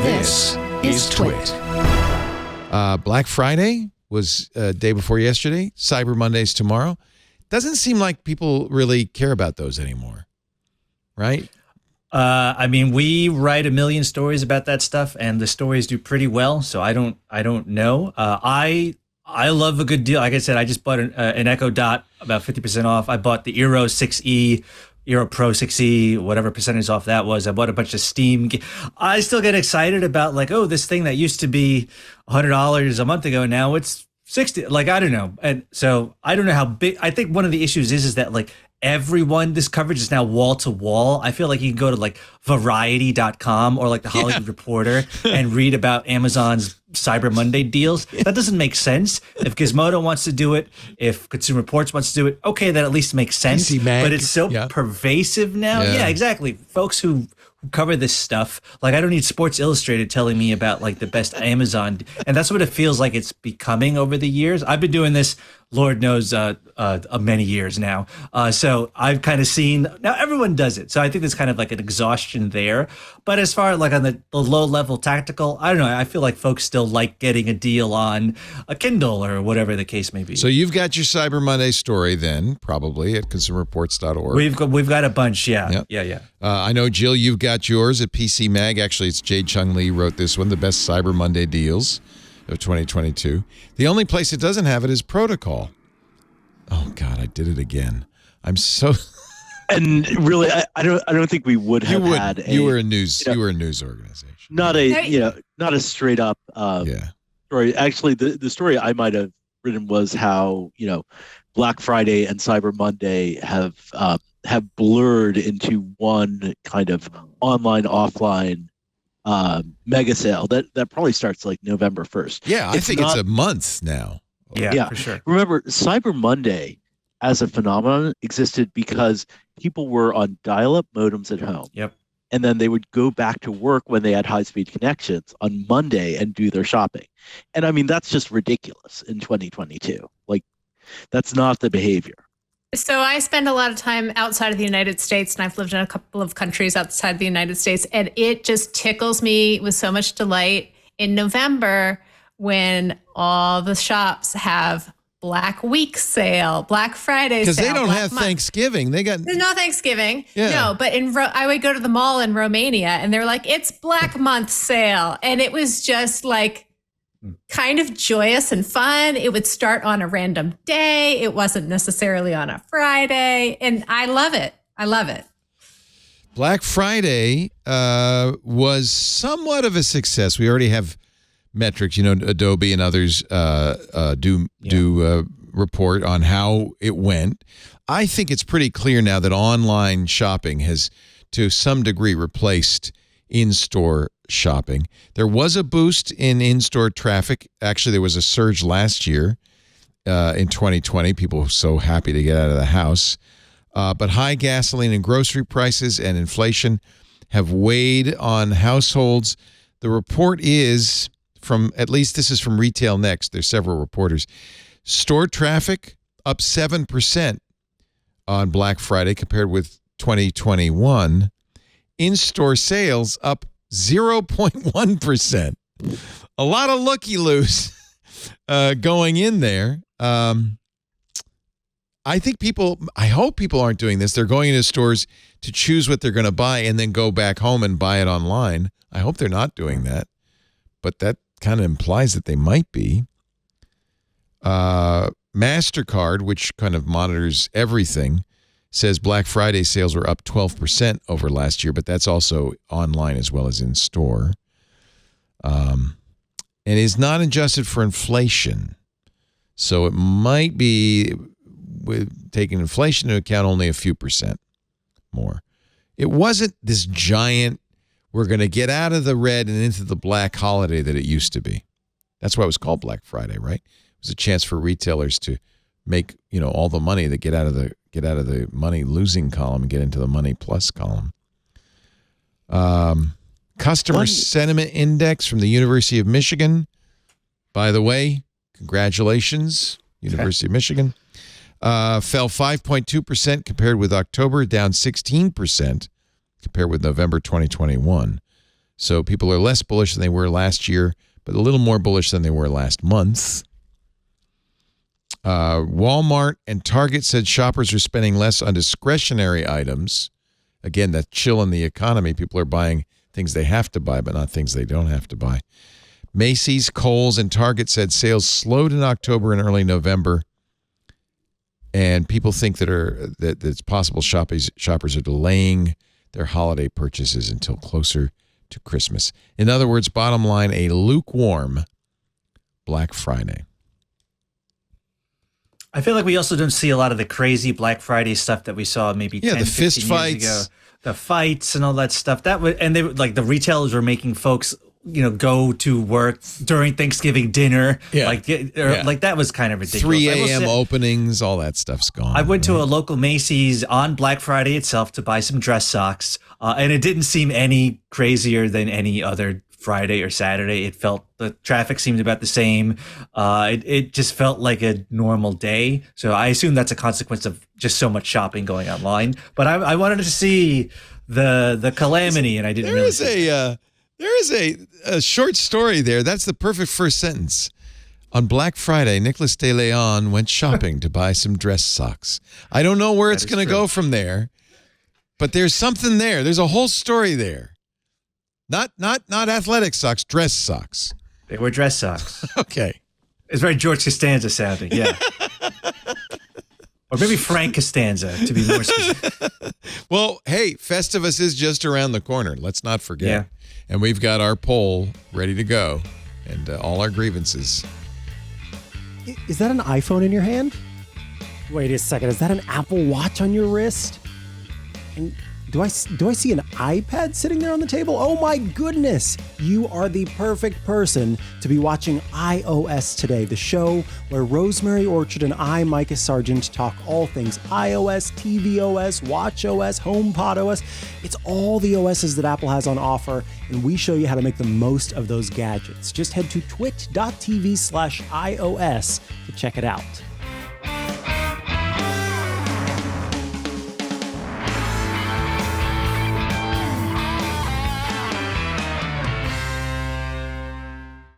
This is TWiT. Black Friday was day before yesterday. Cyber Monday's tomorrow. Doesn't seem like people really care about those anymore, right? I mean, we write a million stories about that stuff, and the stories do pretty well. So I don't know. I love a good deal. Like I said, I just bought an Echo Dot about 50% off. I bought the Eero 6E, Eero Pro 6E, whatever percentage off that was. I bought a bunch of Steam. I still get excited about like, oh, this thing that used to be $100 a month ago, now it's 60. Like, I don't know. And so I don't know how big. I think one of the issues is that like everyone, this coverage is now wall to wall. I feel like you can go to like variety.com or like the Hollywood Reporter and read about Amazon's Cyber Monday deals. That doesn't make sense. If Gizmodo wants to do it, if Consumer Reports wants to do it, okay, that at least makes sense. But it's so pervasive now. Yeah, exactly. Folks who cover this stuff, like I don't need Sports Illustrated telling me about like the best Amazon, and that's what it feels like it's becoming over the years. I've been doing this, Lord knows, many years now. So I've kind of seen, now everyone does it. So I think there's kind of like an exhaustion there. But as far like on the low level tactical, I don't know. I feel like folks still like getting a deal on a Kindle or whatever the case may be. So you've got your Cyber Monday story then, probably at consumerreports.org. We've got a bunch. Yeah. I know, Jill, you've got yours at PC Mag. Actually, it's Jade Chung Lee wrote this one, the best Cyber Monday deals of 2022. The only place it doesn't have it is Protocol. Oh God, I did it again. I'm so. And really, I don't think we would have had. You were a news organization. Not a straight up story. Actually, the story I might have written was how Black Friday and Cyber Monday have blurred into one kind of online offline mega sale that probably starts like November 1st. Yeah, I think it's a month now. Yeah, for sure. Remember, Cyber Monday as a phenomenon existed because people were on dial-up modems at home. Yep. And then they would go back to work when they had high-speed connections on Monday and do their shopping. And I mean, that's just ridiculous in 2022. Like, that's not the behavior. So I spend a lot of time outside of the United States, and I've lived in a couple of countries outside the United States, and it just tickles me with so much delight in November when all the shops have Black Week sale, Black Friday sale. Because they don't have Thanksgiving. There's no Thanksgiving. Yeah. No, but I would go to the mall in Romania, and they're like, it's Black Month sale. And it was just like kind of joyous and fun. It would start on a random day. It wasn't necessarily on a Friday. And I love it. Black Friday was somewhat of a success. We already have metrics. Adobe and others do report on how it went. I think it's pretty clear now that online shopping has, to some degree, replaced in-store shopping. There was a boost in in-store traffic. Actually, there was a surge last year in 2020. People were so happy to get out of the house. But high gasoline and grocery prices and inflation have weighed on households. The report is from, at least this is from Retail Next. There's several reporters. Store traffic up 7% on Black Friday compared with 2021. In-store sales up 0.1%. A lot of looky-loos going in there. I hope people aren't doing this. They're going into stores to choose what they're going to buy and then go back home and buy it online. I hope they're not doing that. But that kind of implies that they might be. MasterCard, which kind of monitors everything, says Black Friday sales were up 12% over last year, but that's also online as well as in store. And is not adjusted for inflation. So it might be, with taking inflation into account, only a few percent more. It wasn't this giant, we're going to get out of the red and into the black holiday that it used to be. That's why it was called Black Friday, right? It was a chance for retailers to make, all the money that get out of the money losing column and get into the money plus column. Customer Sentiment Index from the University of Michigan. By the way, congratulations, University of Michigan. Fell 5.2% compared with October, down 16% compared with November 2021. So people are less bullish than they were last year, but a little more bullish than they were last month. Walmart and Target said shoppers are spending less on discretionary items. Again, that chill in the economy. People are buying things they have to buy, but not things they don't have to buy. Macy's, Kohl's, and Target said sales slowed in October and early November. And people think that it's possible shoppers are delaying their holiday purchases until closer to Christmas. In other words, bottom line, a lukewarm Black Friday. I feel like we also don't see a lot of the crazy Black Friday stuff that we saw maybe 10, the 15 fist years fights. ago. The fights and all that stuff. They like the retailers were making folks, go to work during Thanksgiving dinner. Yeah. Like that was kind of ridiculous. 3 a.m. openings, all that stuff's gone. I went to a local Macy's on Black Friday itself to buy some dress socks, and it didn't seem any crazier than any other Friday or Saturday. It felt the traffic seemed about the same. It just felt like a normal day. So I assume that's a consequence of just so much shopping going online. But I wanted to see the calamity, and I didn't. There is a short story there. That's the perfect first sentence. On Black Friday, Nicholas De Leon went shopping to buy some dress socks. I don't know where it's going to go from there, but there's something there. There's a whole story there. Not athletic socks, dress socks. They were dress socks. Okay. It's very George Costanza sounding, yeah. Or maybe Frank Costanza, to be more specific. Well, hey, Festivus is just around the corner. Let's not forget. Yeah. And we've got our poll ready to go and all our grievances. Is that an iPhone in your hand? Wait a second. Is that an Apple Watch on your wrist? And do I see an iPad sitting there on the table? Oh my goodness! You are the perfect person to be watching iOS Today, the show where Rosemary Orchard and I, Micah Sargent, talk all things iOS, tvOS, watchOS, HomePod OS. It's all the OSs that Apple has on offer, and we show you how to make the most of those gadgets. Just head to twit.tv/iOS to check it out.